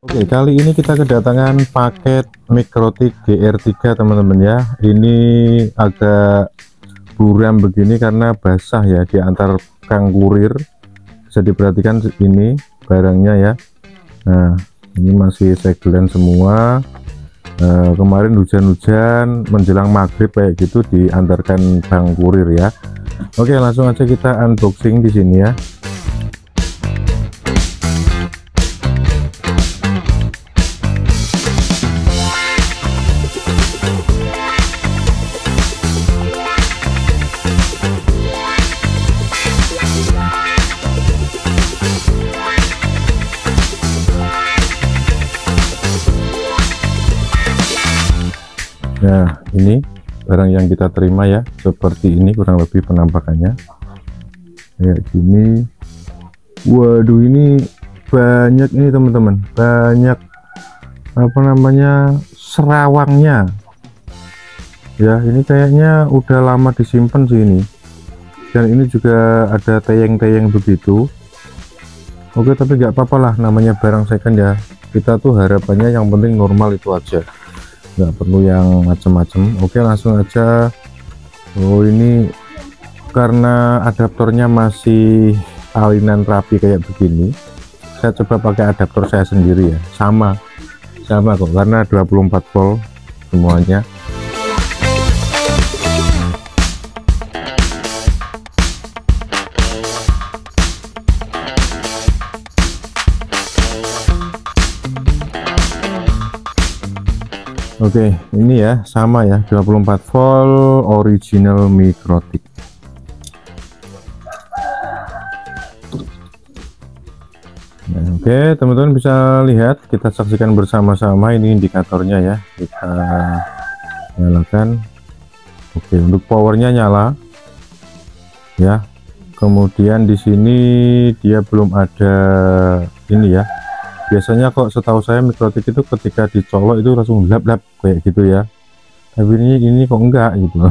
Oke, kali ini kita kedatangan paket Mikrotik GR3 teman-teman ya. Ini agak buram begini karena basah ya di antar kang kurir. Bisa diperhatikan ini barangnya ya. Nah, ini masih segelan semua. Kemarin hujan-hujan menjelang maghrib kayak gitu diantarkan kang kurir ya. Oke, langsung aja kita unboxing di sini ya. Nah, ini barang yang kita terima ya, seperti ini kurang lebih penampakannya kayak gini. Waduh, ini banyak ini teman-teman, banyak apa namanya serawangnya ya. Ini kayaknya udah lama disimpan sih ini, dan ini juga ada teyeng-teyeng begitu. Oke, tapi nggak apa-apa lah, namanya barang second ya. Kita tuh harapannya yang penting normal itu aja, nggak perlu yang macem-macem. Oke, langsung aja. Oh, ini karena adaptornya masih alinan rapi kayak begini, saya coba pakai adaptor saya sendiri ya. Sama kok, karena 24 volt semuanya. Oke, ini ya sama ya, 24 volt original Mikrotik. Nah, oke, teman-teman bisa lihat, kita saksikan bersama-sama. Ini indikatornya ya, kita nyalakan. Oke, untuk powernya nyala ya. Kemudian di sini dia belum ada ini ya. Biasanya kok setahu saya Mikrotik itu ketika dicolok itu langsung lap-lap kayak gitu ya, tapi ini kok enggak gitu.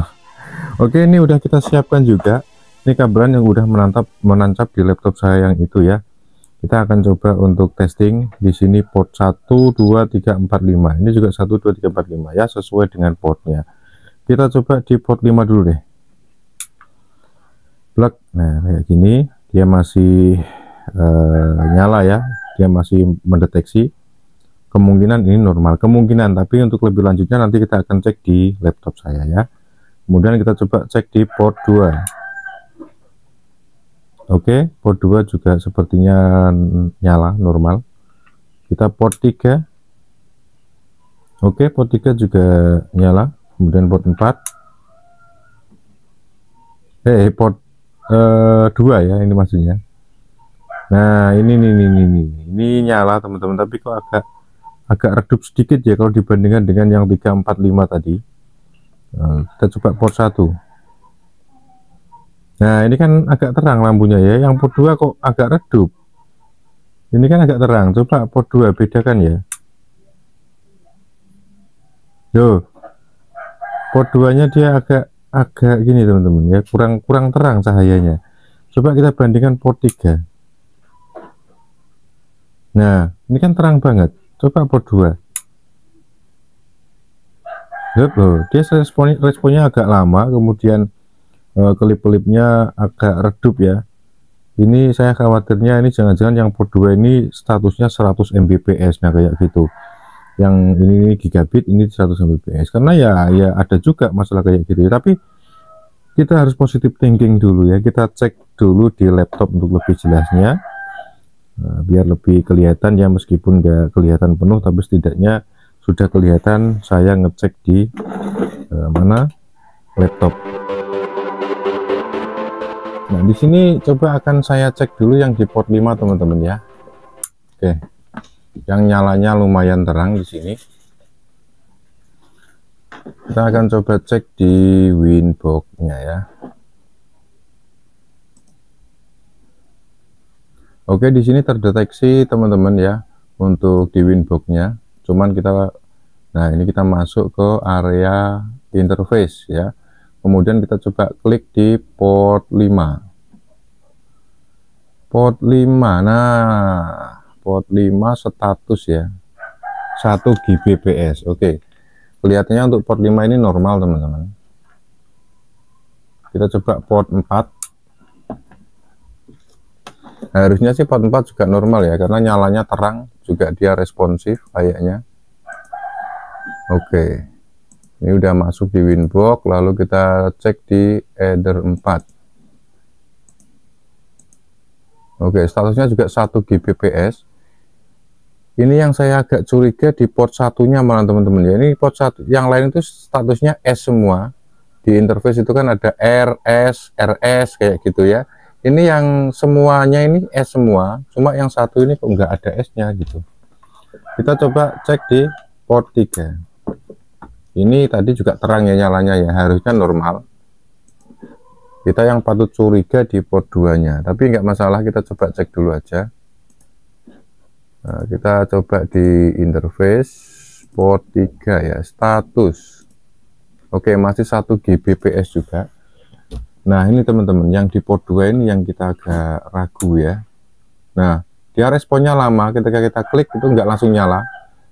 Oke, ini udah kita siapkan juga. Ini kabelan yang udah menancap di laptop saya yang itu ya. Kita akan coba untuk testing di sini port 1 2 3 4 5. Ini juga 1 2 3 4 5 ya, sesuai dengan portnya. Kita coba di port 5 dulu deh. Plug. Nah, kayak gini dia masih nyala ya, dia masih mendeteksi. Kemungkinan ini normal, kemungkinan, tapi untuk lebih lanjutnya nanti kita akan cek di laptop saya ya. Kemudian kita coba cek di port 2. Oke, port 2 juga sepertinya nyala normal. Kita port 3. Oke, port 3 juga nyala. Kemudian port 4, port 2 ya, ini maksudnya. Nah, ini nyala teman-teman, tapi kok agak redup sedikit ya kalau dibandingkan dengan yang 3 4 5 tadi. Nah, kita coba port 1. Nah, ini kan agak terang lampunya ya. Yang port 2 kok agak redup. Ini kan agak terang. Coba port 2 bedakan ya. Yo, port 2 nya dia agak gini teman-teman ya, kurang terang cahayanya. Coba kita bandingkan port 3. Nah, ini kan terang banget. Coba port 2. Dia responnya agak lama, kemudian kelip-kelipnya agak redup ya. Ini saya khawatirnya ini jangan-jangan yang port 2 ini statusnya 100 Mbps. Nah, kayak gitu. Yang ini gigabit, ini 100 Mbps. Karena ya ada juga masalah kayak gitu. Tapi kita harus positive thinking dulu ya. Kita cek dulu di laptop untuk lebih jelasnya. Nah, biar lebih kelihatan ya, meskipun nggak kelihatan penuh, tapi setidaknya sudah kelihatan saya ngecek di mana laptop. Nah, di sini coba akan saya cek dulu yang di port 5 teman-teman ya. Oke, yang nyalanya lumayan terang di sini. Kita akan coba cek di Winbox-nya ya. Oke, di sini terdeteksi teman-teman ya untuk di Winbox-nya. Cuman nah ini kita masuk ke area interface ya. Kemudian kita coba klik di port 5. Port 5. Nah, port 5 status ya. 1 Gbps. Oke, kelihatannya untuk port 5 ini normal teman-teman. Kita coba port 4. Nah, harusnya sih port 4 juga normal ya, karena nyalanya terang, juga dia responsif kayaknya. Oke, ini udah masuk di Winbox, lalu kita cek di Ether 4. Oke, statusnya juga 1 Gbps. Ini yang saya agak curiga di port satunya malah teman-teman ya. Ini port 1, yang lain itu statusnya S semua. Di interface itu kan ada RS, RS kayak gitu ya. Ini yang semuanya ini S semua, cuma yang satu ini kok nggak ada S-nya gitu. Kita coba cek di port 3. Ini tadi juga terang ya nyalanya ya, harusnya normal. Kita yang patut curiga di port 2 nya, tapi nggak masalah, kita coba cek dulu aja. Nah, kita coba di interface port 3 ya, status. Oke, masih 1 Gbps juga. Nah, ini teman-teman, yang di port 2 ini yang kita agak ragu ya. Nah, dia responnya lama, ketika kita klik itu nggak langsung nyala,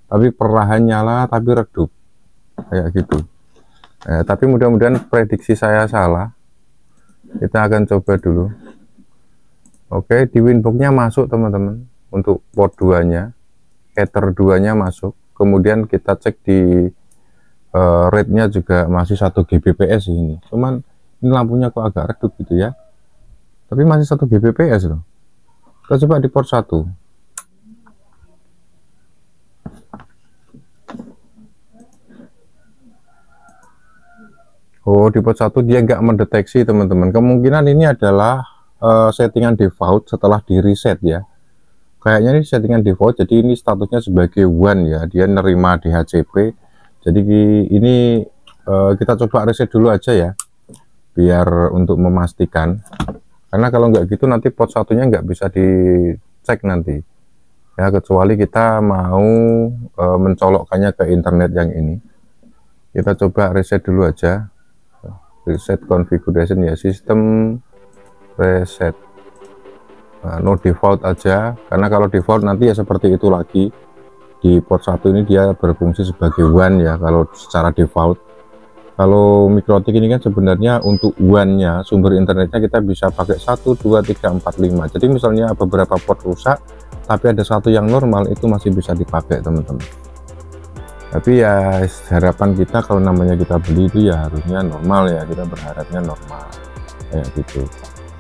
tapi perlahan nyala, tapi redup kayak gitu. Tapi mudah-mudahan prediksi saya salah. Kita akan coba dulu. Oke, di Winbox-nya masuk teman-teman, untuk port 2 nya, Ether 2 nya masuk. Kemudian kita cek di rate-nya juga masih 1 Gbps ini. Cuman ini lampunya kok agak redup gitu ya, tapi masih 1 Gbps loh. Kita coba di port 1. Oh, di port 1 dia nggak mendeteksi teman-teman. Kemungkinan ini adalah settingan default setelah di reset ya. Kayaknya ini settingan default, jadi ini statusnya sebagai one ya, dia nerima DHCP. Jadi ini kita coba reset dulu aja ya, biar untuk memastikan. Karena kalau nggak gitu nanti port satunya nggak bisa dicek nanti ya, kecuali kita mau mencolokkannya ke internet yang ini. Kita coba reset dulu aja, reset configuration ya, sistem reset. Nah, no default aja, karena kalau default nanti ya seperti itu lagi. Di port 1 ini dia berfungsi sebagai one ya kalau secara default. Kalau Mikrotik ini kan sebenarnya untuk one-nya, sumber internetnya kita bisa pakai 1, 2, 3, 4, 5. Jadi misalnya beberapa port rusak, tapi ada satu yang normal, itu masih bisa dipakai teman-teman. Tapi ya harapan kita kalau namanya kita beli itu ya harusnya normal ya, kita berharapnya normal kayak gitu.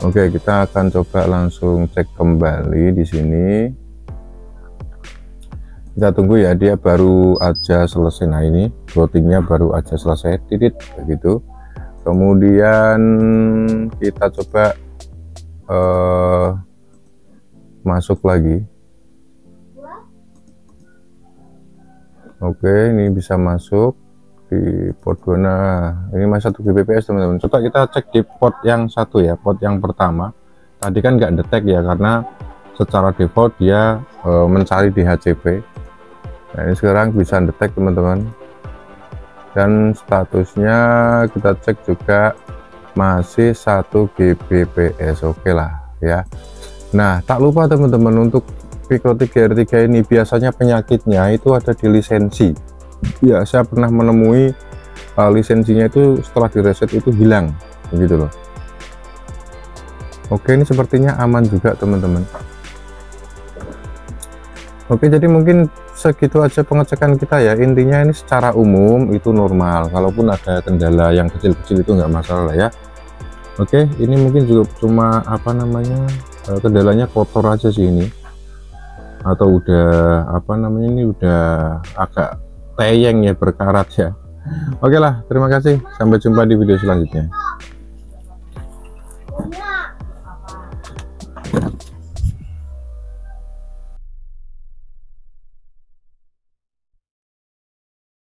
Oke, kita akan coba langsung cek kembali di sini. Kita tunggu ya, dia baru aja selesai. Nah, ini routingnya baru aja selesai, titit begitu. Kemudian kita coba masuk lagi. Oke, ini bisa masuk di port 2. Nah, ini masih 1 Gbps teman-teman. Coba kita cek di port yang satu ya, port yang pertama. Tadi kan nggak detect ya, karena secara default dia mencari DHCP. Nah, ini sekarang bisa detect teman-teman. Dan statusnya kita cek juga masih 1 Gbps. Oke lah ya. Nah, tak lupa teman-teman, untuk Mikrotik GR3 ini biasanya penyakitnya itu ada di lisensi. Ya, saya pernah menemui lisensinya itu setelah direset itu hilang begitu loh. Oke, ini sepertinya aman juga teman-teman. Oke, jadi mungkin segitu aja pengecekan kita ya. Intinya ini secara umum itu normal, kalaupun ada kendala yang kecil-kecil itu nggak masalah ya. Oke, ini mungkin juga cuma apa namanya, kendalanya kotor aja sih ini, atau udah apa namanya, ini udah agak teyeng ya, berkarat ya. Oke lah, terima kasih, sampai jumpa di video selanjutnya.